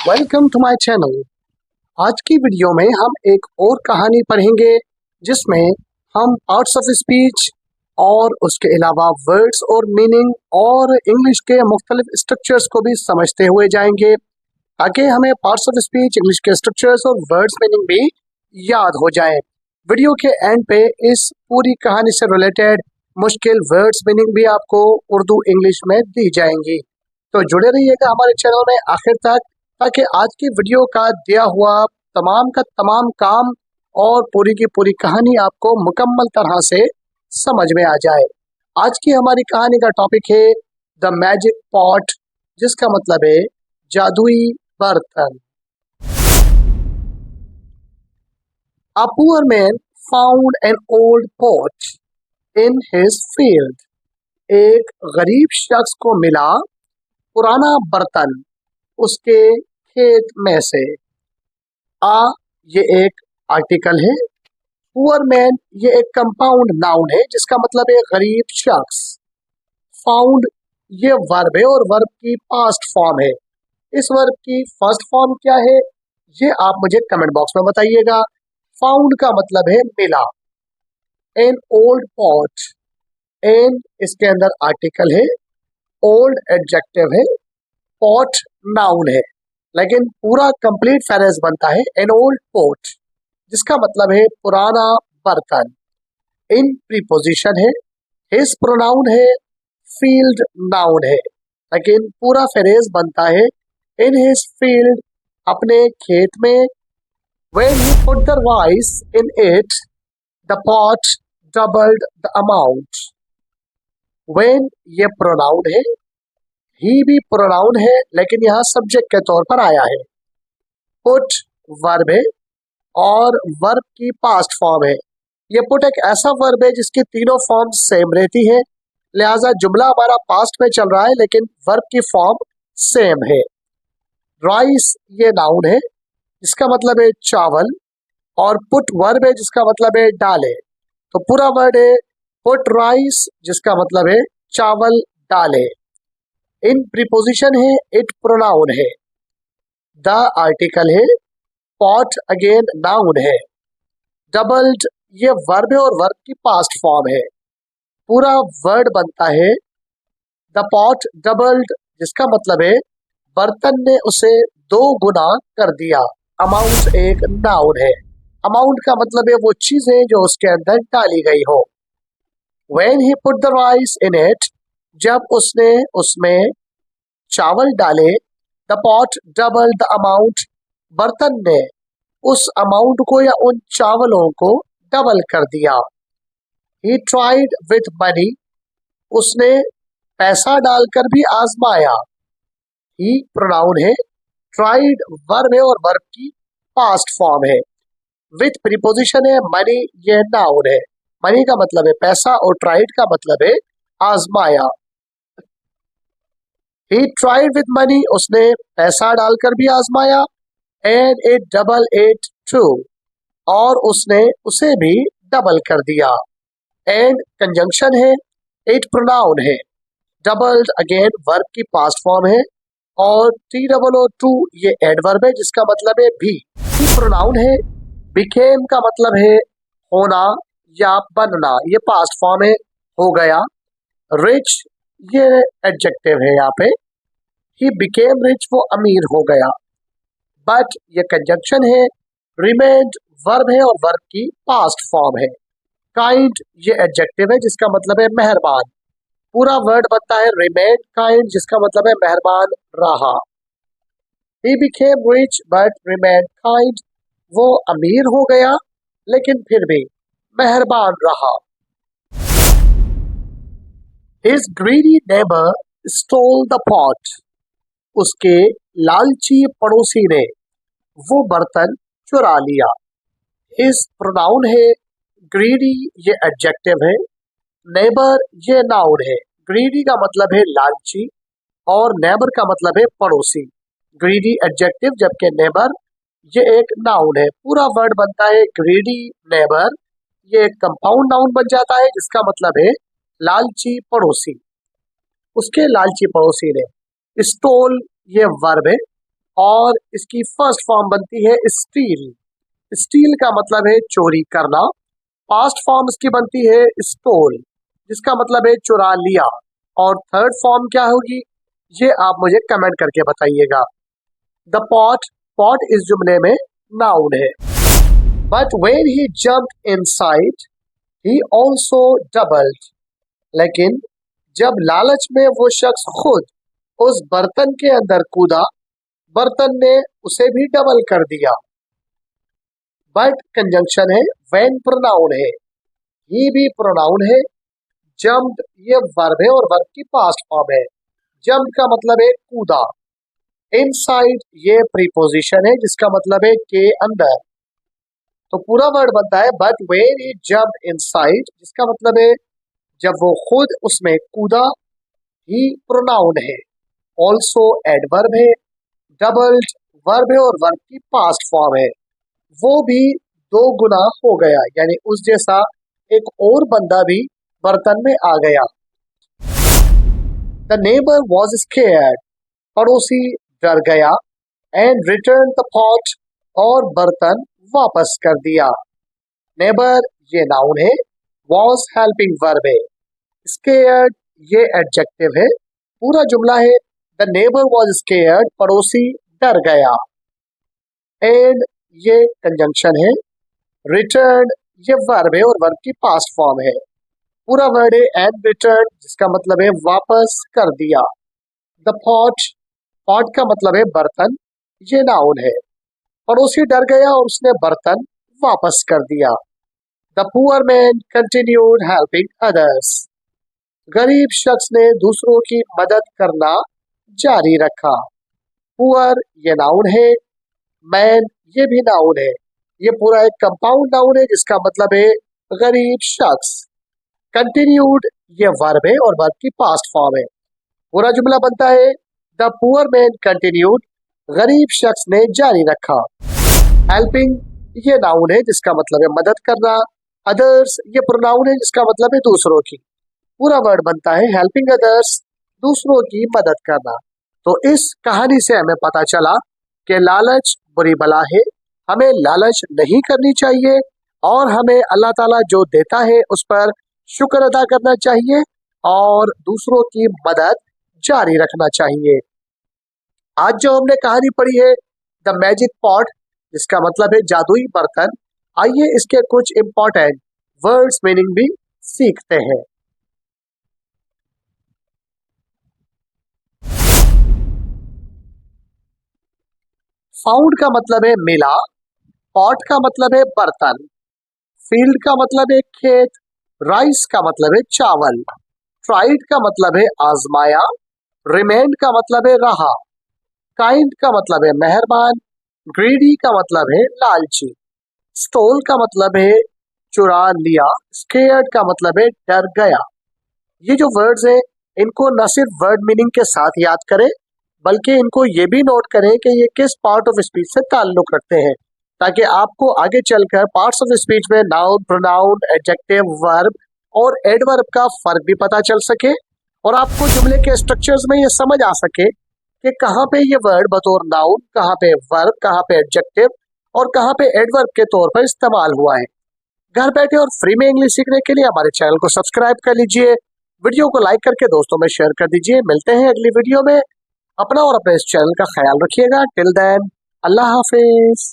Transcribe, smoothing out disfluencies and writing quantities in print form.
Welcome to my channel. आज की video में हम एक और कहानी पढ़ेंगे जिसमें हम पार्ट्स ऑफ स्पीच और उसके अलावा वर्ड्स और मीनिंग और इंग्लिश के मुख्तलिफ स्ट्रक्चर्स को भी समझते हुए जाएंगे ताकि हमें पार्ट्स ऑफ स्पीच, इंग्लिश के स्ट्रक्चर्स और वर्ड्स मीनिंग भी याद हो जाए। वीडियो के एंड पे इस पूरी कहानी से रिलेटेड मुश्किल वर्ड्स मीनिंग भी आपको उर्दू इंग्लिश में दी जाएंगी। तो जुड़े रहिएगा हमारे चैनल में आखिर तक ताकि आज की वीडियो का दिया हुआ तमाम का तमाम काम और पूरी की पूरी कहानी आपको मुकम्मल तरह से समझ में आ जाए। आज की हमारी कहानी का टॉपिक है द मैजिक पॉट, जिसका मतलब है जादुई बर्तन। A poor man found an old pot in his field. एक गरीब शख्स को मिला पुराना बर्तन उसके खेत में से। ये एक आर्टिकल है। पुअर मैन ये एक कंपाउंड नाउन है जिसका मतलब है गरीब शख्स। फाउंड ये वर्ब है और वर्ब की पास्ट फॉर्म है। इस वर्ब की फर्स्ट फॉर्म क्या है ये आप मुझे कमेंट बॉक्स में बताइएगा। फाउंड का मतलब है मिला। एन ओल्ड पॉट, एन इसके अंदर आर्टिकल है, ओल्ड एडजेक्टिव है, पॉट नाउन है, लेकिन पूरा कंप्लीट फ्रेज बनता है एन ओल्ड पॉट, जिसका मतलब है पुराना बर्तन। इन प्रीपोजिशन है, हिज प्रोनाउन है, फील्ड नाउन है, लेकिन पूरा फ्रेज बनता है इन हिज फील्ड, अपने खेत में। When he put the rice in it, the pot doubled the amount. When ये प्रोनाउन है, ही भी प्रोनाउन है लेकिन यहाँ सब्जेक्ट के तौर पर आया है। पुट वर्ब है और वर्ब की पास्ट फॉर्म है। ये पुट एक ऐसा वर्ब है जिसकी तीनों फॉर्म सेम रहती है, लिहाजा जुमला हमारा पास्ट में चल रहा है लेकिन वर्ब की फॉर्म सेम है। राइस ये नाउन है जिसका मतलब है चावल, और पुट वर्ब है जिसका मतलब है डाले। तो पूरा वर्ड है पुट राइस जिसका मतलब है चावल डाले। इन प्रीपोजिशन है, इट प्रोनाउन है, द आर्टिकल है, पॉट अगेन नाउन है, डबल्ड ये वर्ब है और वर्ब की पास्ट फॉर्म है। पूरा वर्ड बनता है द पॉट डबल्ड जिसका मतलब है बर्तन ने उसे 2 गुना कर दिया। अमाउंट एक नाउन है, अमाउंट का मतलब है वो चीजें जो उसके अंदर डाली गई हो। When he put the rice in it, जब उसने उसमें चावल डाले, the pot doubled the amount, बर्तन ने उस अमाउंट को या उन चावलों को डबल कर दिया। He tried with money, उसने पैसा डालकर भी आजमाया। He प्रोनाउन है, ट्राइड वर्ब है और वर्ब की पास्ट फॉर्म है। विथ प्रीपोजिशन है, मनी ये नाउन है, मनी का मतलब है पैसा और ट्राइड का मतलब है आजमाया। ही ट्राइड विथ मनी, उसने पैसा डालकर भी आजमाया। And it double it too, और उसने उसे भी डबल कर दिया। एंड कंजंक्शन है, इट प्रोनाउन है, डबल्ड अगेन वर्ब की पास्ट फॉर्म है, और TOO ये एडवर्ब है जिसका मतलब है भी। प्रोनाउन है, बिकेम का मतलब है होना या बनना, ये पास्ट फॉर्म है, हो गया। रिच ये एडजेक्टिव है, यहाँ पे ही बिकेम रिच वो अमीर हो गया। बट ये कंजंक्शन है, रिमेन्ड वर्ब है और वर्ब की पास्ट फॉर्म है। काइंड ये एडजेक्टिव है जिसका मतलब है मेहरबान। पूरा वर्ड बनता है रिमेन काइंड जिसका मतलब है मेहरबान रहा। He became rich but remained kind, वो अमीर हो गया लेकिन फिर भी मेहरबान रहा। His greedy neighbor stole the pot, उसके लालची पड़ोसी ने वो बर्तन चुरा लिया। His प्रोनाउन है, greedy ये एडजेक्टिव है, नेबर ये नाउन है। ग्रीडी का मतलब है लालची और नेबर का मतलब है पड़ोसी। ग्रीडी एडजेक्टिव जबकि नेबर ये एक नाउन है। पूरा वर्ड बनता है ग्रीडी नेबर, ये एक कंपाउंड नाउन बन जाता है जिसका मतलब है लालची पड़ोसी। उसके लालची पड़ोसी ने। स्टोल ये वर्ब है और इसकी फर्स्ट फॉर्म बनती है स्टील। स्टील का मतलब है चोरी करना। पास्ट फॉर्म इसकी बनती है स्टोल, जिसका मतलब है चुरा लिया। और थर्ड फॉर्म क्या होगी, ये आप मुझे कमेंट करके बताइएगा। द पॉट, पॉट इस जुमले में नाउन है। But when he jumped inside he also doubled, लेकिन जब लालच में वो शख्स खुद उस बर्तन के अंदर कूदा, बर्तन ने उसे भी डबल कर दिया। बट कंजंक्शन है, वेन प्रोनाउन है, ही भी प्रोनाउन है। जम्प्ड ये वर्ब है और वर्ब की पास्ट फॉर्म है। जम्प का मतलब है कूदा। इनसाइड ये प्रीपोजिशन है जिसका मतलब है के अंदर। तो पूरा वर्ड बनता है but when he jumped inside, जिसका मतलब है जब वो खुद उसमें कूदा। ही प्रोनाउन है, ऑल्सो एडवर्ब है, डबल्ड वर्ब है और वर्ब की पास्ट फॉर्म है। वो भी दो गुना हो गया, यानी उस जैसा एक और बंदा भी बर्तन में आ गया। द नेबर वॉज स्केयर्ड, पड़ोसी डर गया। एंड रिटर्न द पॉट, और बर्तन वापस कर दिया। नेबर ये नाउन है, वॉज हेल्पिंग वर्ब है, स्केयर्ड ये एडजेक्टिव है। पूरा जुमला है द नेबर वॉज स्केयर्ड, पड़ोसी डर गया। एंड ये कंजंक्शन है। रिटर्न ये वर्ब है और वर्ब की पास्ट फॉर्म है। पूरा वर्ड है एंड रिटर्न, जिसका मतलब है वापस कर दिया। द पॉट, पॉट का मतलब है बर्तन, ये नाउन है। पड़ोसी डर गया और उसने बर्तन वापस कर दिया। The poor man continued helping others, गरीब शख्स ने दूसरों की मदद करना जारी रखा। पुअर ये नाउन है, मैन ये भी नाउन है। ये पूरा एक कंपाउंड नाउन है जिसका मतलब है गरीब शख्स। कंटिन्यूड ये वर्ब है और वर्ब की पास्ट फॉर्म है। पूरा जुमला बनता है द पुअर मैन कंटिन्यूड, गरीब शख्स ने जारी रखा। हेल्पिंग ये नाउन है जिसका मतलब है मदद करना। अदर्स ये प्रोनाउन है जिसका मतलब है दूसरों की। पूरा वर्ड बनता है हेल्पिंग अदर्स, दूसरों की मदद करना। तो इस कहानी से हमें पता चला कि लालच बुरी बला है, हमें लालच नहीं करनी चाहिए और हमें अल्लाह ताला जो देता है उस पर शुक्र अदा करना चाहिए और दूसरों की मदद जारी रखना चाहिए। आज जो हमने कहानी पढ़ी है द मैजिक पॉट, जिसका मतलब है जादुई बर्तन, आइए इसके कुछ इंपॉर्टेंट वर्ड्स मीनिंग भी सीखते हैं। फाउंड का मतलब है मिला। पॉट का मतलब है बर्तन। फील्ड का मतलब है खेत। राइस का मतलब है चावल। ट्राइड का मतलब है आजमाया। रिमेंड का मतलब है रहा। काइंड का मतलब है मेहरबान। ग्रीडी का मतलब है लालची। स्टोल का मतलब है चुरा लिया। स्केयर्ड का मतलब है डर गया। ये जो वर्ड्स हैं इनको न सिर्फ वर्ड मीनिंग के साथ याद करें बल्कि इनको ये भी नोट करें कि ये किस पार्ट ऑफ स्पीच से ताल्लुक रखते हैं, ताकि आपको आगे चलकर पार्ट्स ऑफ स्पीच में नाउन, प्रोनाउन, एडजेक्टिव, वर्ब और एडवर्ब का फर्क भी पता चल सके और आपको जुमले के स्ट्रक्चर्स में ये समझ आ सके कि कहाँ पे ये वर्ड बतौर नाउन, कहाँ पे वर्ब, कहाँ पे एडजेक्टिव और कहाँ पे एडवर्ब के तौर पर इस्तेमाल हुआ है। घर बैठे और फ्री में इंग्लिश सीखने के लिए हमारे चैनल को सब्सक्राइब कर लीजिए, वीडियो को लाइक करके दोस्तों में शेयर कर दीजिए। मिलते हैं अगली वीडियो में। अपना और अपने इस चैनल का ख्याल रखिएगा। टिल देन, अल्लाह हाफिज।